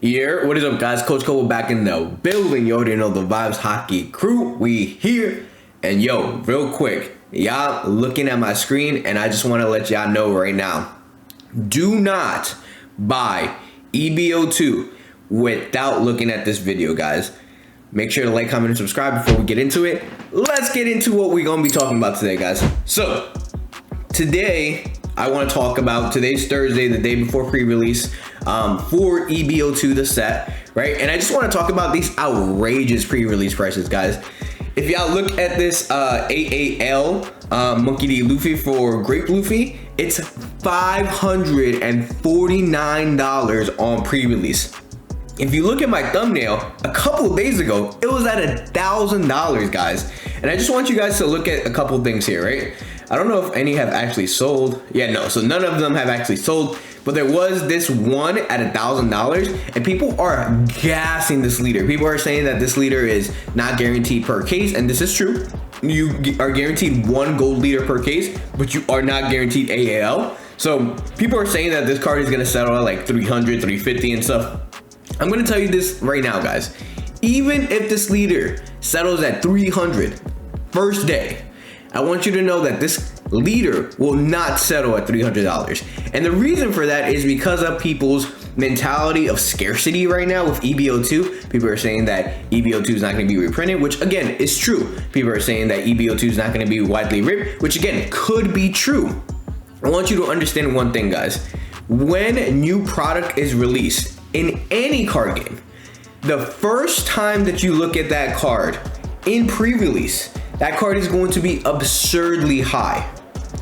Yeah, what is up, guys? Coach Cole back in the building. You already know the vibes, hockey crew. We here. And yo, real quick, y'all looking at my screen, and I just want to let y'all know right now, do not buy EB02 without looking at this video, guys. Make sure to like, comment, and subscribe before we get into it. Let's get into what we're gonna be talking about today, guys. So today I want to talk about, today's Thursday, the day before pre-release for EB02, the set, right? And I just want to talk about these outrageous pre-release prices, guys. If y'all look at this AAL Monkey D. Luffy for Grape Luffy, it's $549 on pre-release. If you look at my thumbnail, a couple of days ago, it was at $1,000, guys. And I just want you guys to look at a couple of things here, right? I don't know if any have actually sold. Yeah, no, so none of them have actually sold, but there was this one at $1,000, and people are gassing this leader. People are saying that this leader is not guaranteed per case, and this is true. You are guaranteed one gold leader per case, but you are not guaranteed AAL. So people are saying that this card is gonna settle at like 300, 350 and stuff. I'm gonna tell you this right now, guys. Even if this leader settles at 300 first day, I want you to know that this leader will not settle at $300. And the reason for that is because of people's mentality of scarcity right now with EB02. People are saying that EB02 is not going to be reprinted, which again is true. People are saying that EB02 is not going to be widely ripped, which again could be true. I want you to understand one thing, guys. When new product is released in any card game, the first time that you look at that card in pre-release, that card is going to be absurdly high.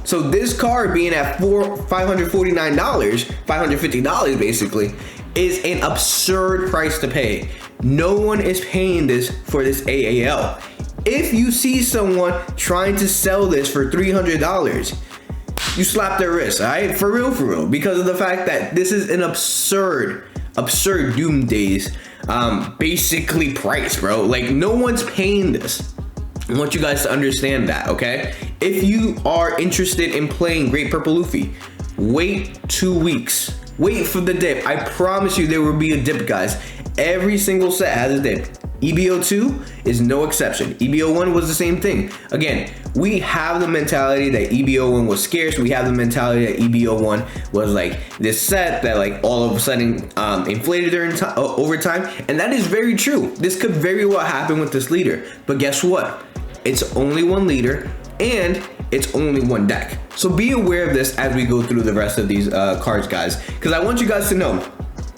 So this card being at $549, $550 basically, is an absurd price to pay. No one is paying this for this AAL. If you see someone trying to sell this for $300, you slap their wrist, all right? For real, because of the fact that this is an absurd Doom Days basically price, bro. Like, no one's paying this. I want you guys to understand that, okay? If you are interested in playing Great Purple Luffy, wait 2 weeks. Wait for the dip. I promise you there will be a dip, guys. Every single set has a dip. EB02 is no exception. EB01 was the same thing. Again, we have the mentality that EB01 was scarce. We have the mentality that EB01 was like this set that like all of a sudden inflated over time. And that is very true. This could very well happen with this leader. But guess what? It's only one leader and it's only one deck. So be aware of this as we go through the rest of these cards, guys, because I want you guys to know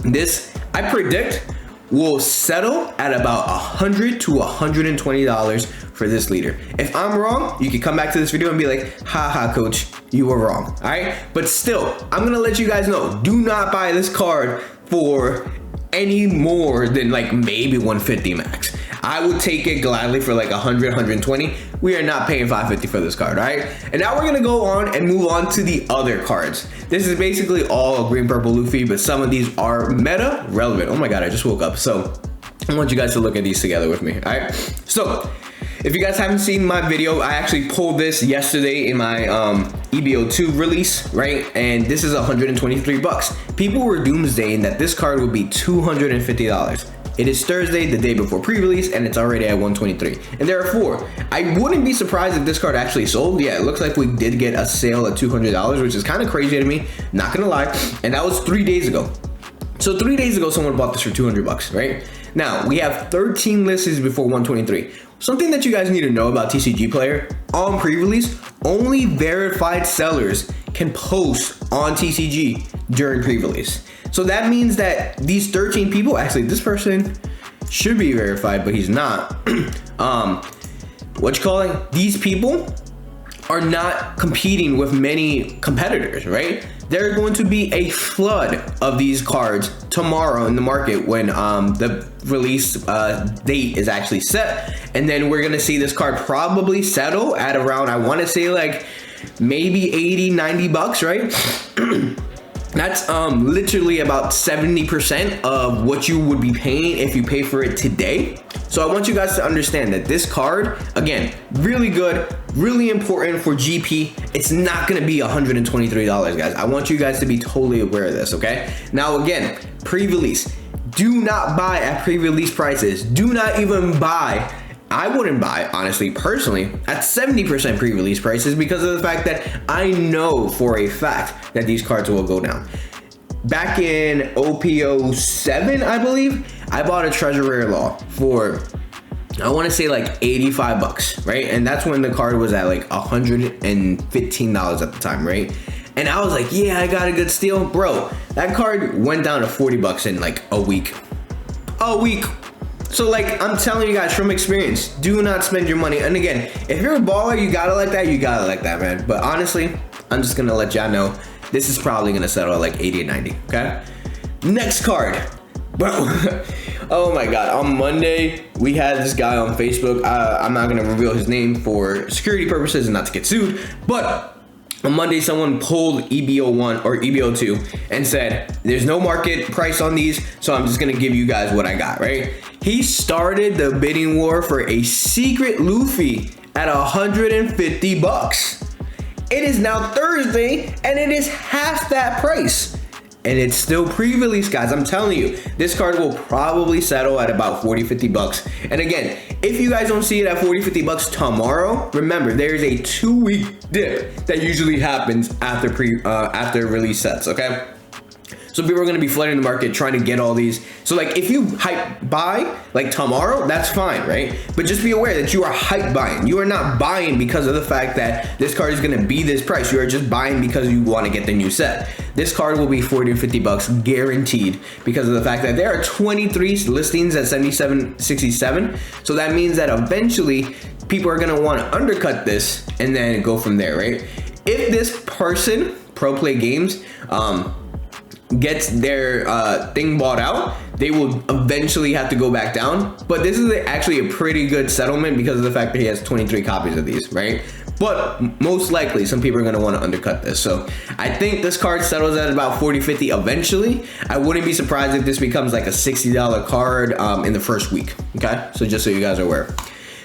this, I predict, will settle at about $100 to $120 for this leader. If I'm wrong, you can come back to this video and be like, haha, coach, you were wrong. All right, but still, I'm gonna let you guys know, do not buy this card for any more than like maybe 150 max. I would take it gladly for like 100, 120. We are not paying 550 for this card, all right? And now we're gonna go on and move on to the other cards. This is basically all Green Purple Luffy, but some of these are meta relevant. Oh my God, I just woke up. So I want you guys to look at these together with me, all right? So if you guys haven't seen my video, I actually pulled this yesterday in my EB02 release, right? And this is 123 bucks. People were doomsdaying that this card would be $250. It is Thursday, the day before pre-release, and it's already at 123. And therefore, I wouldn't be surprised if this card actually sold. Yeah, it looks like we did get a sale at $200, which is kind of crazy to me, not gonna lie. And that was 3 days ago. So 3 days ago, someone bought this for 200 bucks, right? Now, we have 13 listings before 123. Something that you guys need to know about TCG Player, on pre-release, only verified sellers can post on TCG during pre-release. So that means that these 13 people, actually this person should be verified, but he's not. These people are not competing with many competitors, right? There's going to be a flood of these cards tomorrow in the market when the release date is actually set. And then we're gonna see this card probably settle at around, I wanna say like maybe 80, 90 bucks, right? That's literally about 70% of what you would be paying if you pay for it today. So I want you guys to understand that this card, again, really good, really important for GP. It's not gonna be $123, guys. I want you guys to be totally aware of this, okay? Now again, pre-release, Do not buy at pre-release prices. Do not even buy. I wouldn't buy, honestly, personally, at 70% pre-release prices because of the fact that I know for a fact that these cards will go down. Back in OP07, I believe, I bought a Treasure Rare Law for, I want to say like 85 bucks, right? And that's when the card was at like $115 at the time, right? And I was like, yeah, I got a good steal. Bro, that card went down to 40 bucks in like a week. So like, I'm telling you guys from experience, do not spend your money. And again, if you're a baller, you gotta like that, man. But honestly, I'm just gonna let y'all know, this is probably gonna settle at like 80 and 90, okay? Next card, bro. Oh my God, on Monday, we had this guy on Facebook. I'm not gonna reveal his name for security purposes and not to get sued, but on Monday, someone pulled EB01 or EB02 and said, there's no market price on these, so I'm just gonna give you guys what I got, right? He started the bidding war for a secret Luffy at 150 bucks. It is now Thursday and it is half that price. And it's still pre-release, guys. I'm telling you, this card will probably settle at about 40, 50 bucks. And again, if you guys don't see it at 40, 50 bucks tomorrow, remember, there's a 2-week dip that usually happens after release sets, okay? So people are gonna be flooding the market trying to get all these. So like, if you hype buy like tomorrow, that's fine, right? But just be aware that you are hype buying. You are not buying because of the fact that this card is gonna be this price. You are just buying because you wanna get the new set. This card will be 40 or 50 bucks guaranteed because of the fact that there are 23 listings at 77.67. So that means that eventually people are gonna wanna undercut this and then go from there, right? If this person, Pro Play Games, gets their thing bought out, they will eventually have to go back down. But this is actually a pretty good settlement because of the fact that he has 23 copies of these, right? But most likely some people are going to want to undercut this. So I think this card settles at about 40, 50 eventually. I wouldn't be surprised if this becomes like a $60 card in the first week. Okay, so just so you guys are aware.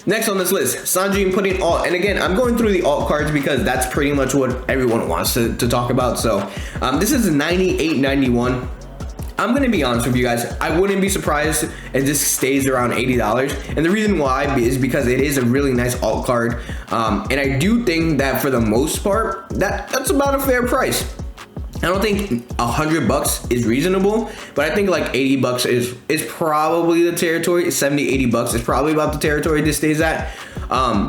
Next on this list, Sanji and putting alt. And again, I'm going through the alt cards because that's pretty much what everyone wants to talk about. So this is 98.91. I'm gonna be honest with you guys, I wouldn't be surprised if this stays around $80. And the reason why is because it is a really nice alt card. And I do think that for the most part, that's about a fair price. I don't think 100 bucks is reasonable, but I think like 80 bucks is probably the territory. 70, 80 bucks is probably about the territory this stays at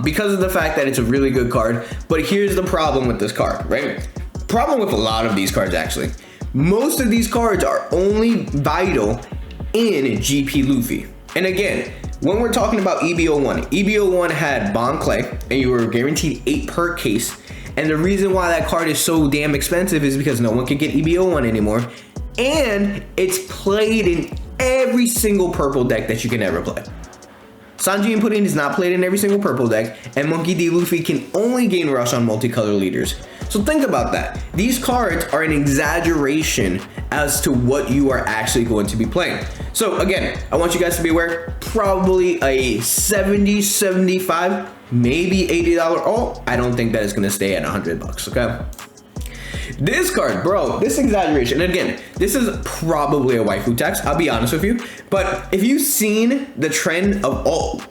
because of the fact that it's a really good card. But here's the problem with this card, right? Problem with a lot of these cards, actually. Most of these cards are only vital in GP Luffy. And again, when we're talking about EB01, EB01 had Bond Clay and you were guaranteed 8 per case. And the reason why that card is so damn expensive is because no one can get EB01 anymore. And it's played in every single purple deck that you can ever play. Sanji and Pudding is not played in every single purple deck, and Monkey D. Luffy can only gain rush on multicolor leaders. So think about that. These cards are an exaggeration as to what you are actually going to be playing. So again, I want you guys to be aware, probably a 70, 75, maybe $80 alt. I don't think that is gonna stay at 100 bucks, okay? This card, bro, this exaggeration, and again, this is probably a waifu tax, I'll be honest with you, but if you've seen the trend of alt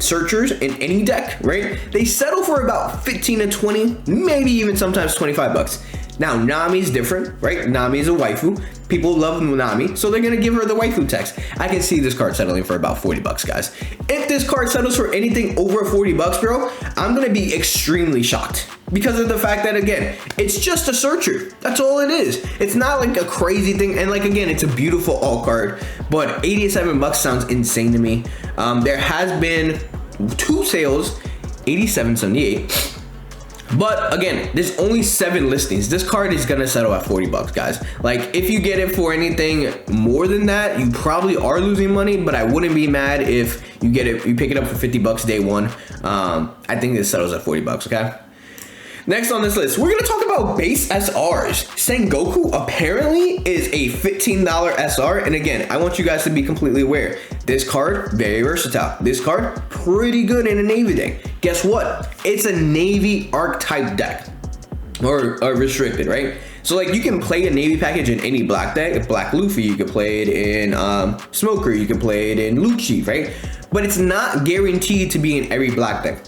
searchers in any deck, right, they settle for about 15 to 20, maybe even sometimes 25 bucks. Now, Nami's different, right? Nami's a waifu. People love Nami, so they're gonna give her the waifu text. I can see this card settling for about 40 bucks, guys. If this card settles for anything over 40 bucks, bro, I'm gonna be extremely shocked because of the fact that, again, it's just a searcher. That's all it is. It's not like a crazy thing. And like, again, it's a beautiful alt card, but 87 bucks sounds insane to me. There has been 2 sales, 87.78. But again, there's only 7 listings. This card is gonna settle at 40 bucks, guys. Like, if you get it for anything more than that, you probably are losing money, but I wouldn't be mad if you pick it up for 50 bucks day one. I think this settles at 40 bucks, okay? Next on this list, we're gonna talk about base SRs. Sengoku apparently is a $15 SR. And again, I want you guys to be completely aware. This card, very versatile. This card, pretty good in a Navy deck. Guess what? It's a Navy archetype deck. Or restricted, right? So like you can play a Navy package in any black deck. Black Luffy, you can play it in Smoker, you can play it in Loot Chief, right? But it's not guaranteed to be in every black deck.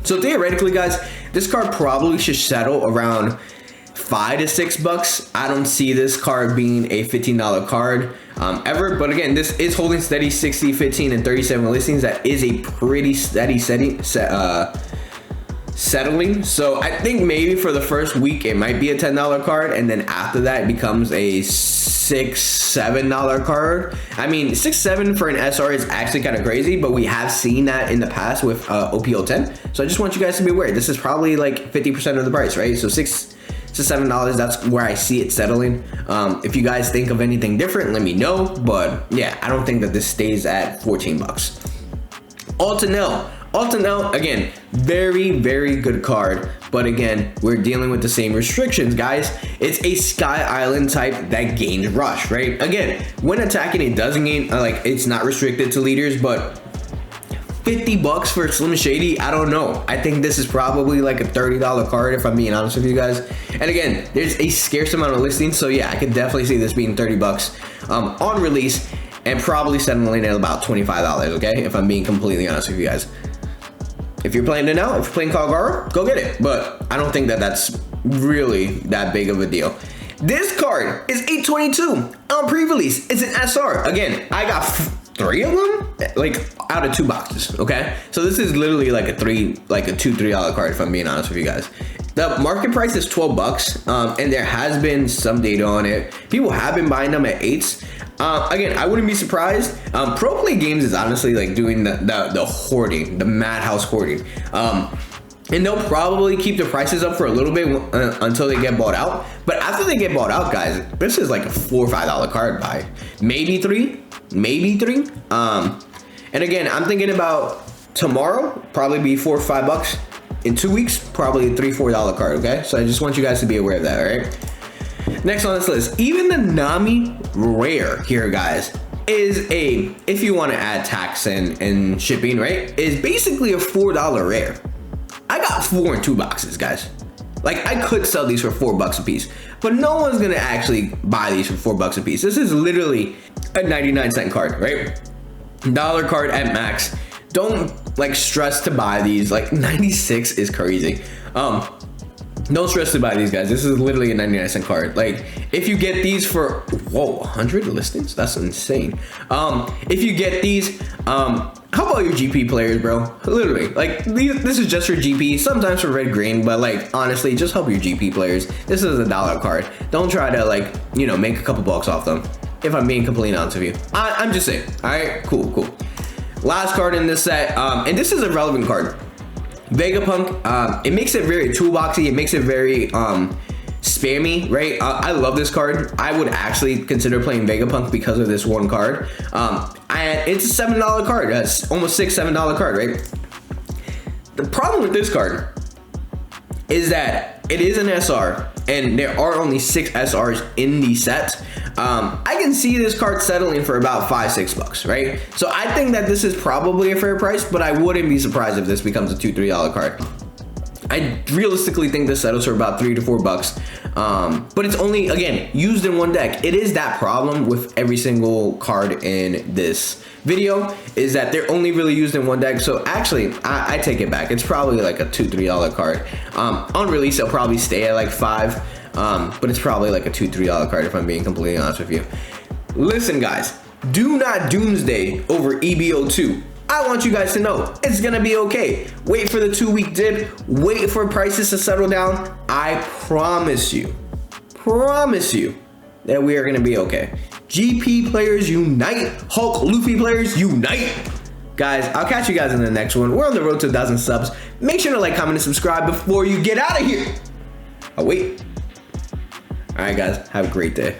So theoretically, guys, this card probably should settle around $5 to $6. I don't see this card being a $15 card ever. But again, this is holding steady 60, 15, and 37 listings. That is a pretty steady settling. So I think maybe for the first week it might be a $10 card, and then after that it becomes a $6, $7 card. I mean, $6, $7 for an SR is actually kind of crazy, but we have seen that in the past with OPO10. So I just want you guys to be aware, this is probably like 50% of the price, right? So $6 to $7, that's where I see it settling. If you guys think of anything different, let me know. But yeah, I don't think that this stays at 14 bucks. Altanel, again, very, very good card. But again, we're dealing with the same restrictions, guys. It's a Sky Island type that gains rush, right? Again, when attacking, it doesn't gain, like, it's not restricted to leaders, but 50 bucks for Slim Shady, I don't know. I think this is probably like a $30 card, if I'm being honest with you guys. And again, there's a scarce amount of listings, so yeah, I could definitely see this being 30 bucks on release, and probably settling at about $25, okay? If I'm being completely honest with you guys. If you're playing it now, if you're playing Kagura, go get it. But I don't think that that's really that big of a deal. This card is 822 on pre-release. It's an SR. Again, I got 3 of them, like out of 2 boxes, okay? So this is literally like a $2, $3 card, if I'm being honest with you guys. The market price is 12 bucks, and there has been some data on it. People have been buying them at 8s. Again, I wouldn't be surprised. Pro Play Games is honestly like doing the hoarding, the madhouse hoarding. And they'll probably keep the prices up for a little bit until they get bought out. But after they get bought out, guys, this is like a $4 or $5 card buy. Maybe 3. And again, I'm thinking about tomorrow, probably be $4 or $5 bucks. In 2 weeks, probably a $3, $4 card, okay? So I just want you guys to be aware of that, all right? Next on this list, even the Nami Rare here, guys, is a, if you want to add tax and shipping, right, is basically a $4 rare. I got 4 in 2 boxes, guys. Like, I could sell these for $4 a piece, but no one's gonna actually buy these for $4 a piece. This is literally a 99-cent card, right? Dollar card at max. Don't like stress to buy these. Like 96 is crazy. Don't stress to buy these, guys. This is literally a 99-cent card. Like, if you get these for 100 listings, that's insane. If you get these, how about your GP players, bro? Literally, like, this is just for GP, sometimes for red green, but like, honestly, just help your GP players. This is a $1 card. Don't try to, like, you know, make a couple bucks off them, if I'm being completely honest with you. I'm just saying. All right, cool. Last card in this set, and this is a relevant card. Vegapunk, it makes it very toolboxy, it makes it very spammy, right? I love this card. I would actually consider playing Vegapunk because of this one card. And it's a $7 card, that's almost $6, $7 card, right? The problem with this card is that it is an SR, and there are only 6 SRs in the set. I can see this card settling for about $5, $6, right? So I think that this is probably a fair price, but I wouldn't be surprised if this becomes a $2, $3 card. I realistically think this settles for about $3 to $4. But it's only, again, used in one deck. It is that problem with every single card in this video, is that they're only really used in one deck. So actually, I take it back. It's probably like a $2, $3 card. On release, it'll probably stay at like $5. But it's probably like a $2, $3 card, if I'm being completely honest with you. Listen, guys, do not doomsday over EB02. I want you guys to know it's gonna be okay. Wait for the 2-week dip. Wait for prices to settle down. I promise you that we are gonna be okay. GP players unite. Hulk Luffy players unite. Guys, I'll catch you guys in the next one. We're on the road to 1,000 subs. Make sure to like, comment, and subscribe before you get out of here. Oh, wait. All right, guys, have a great day.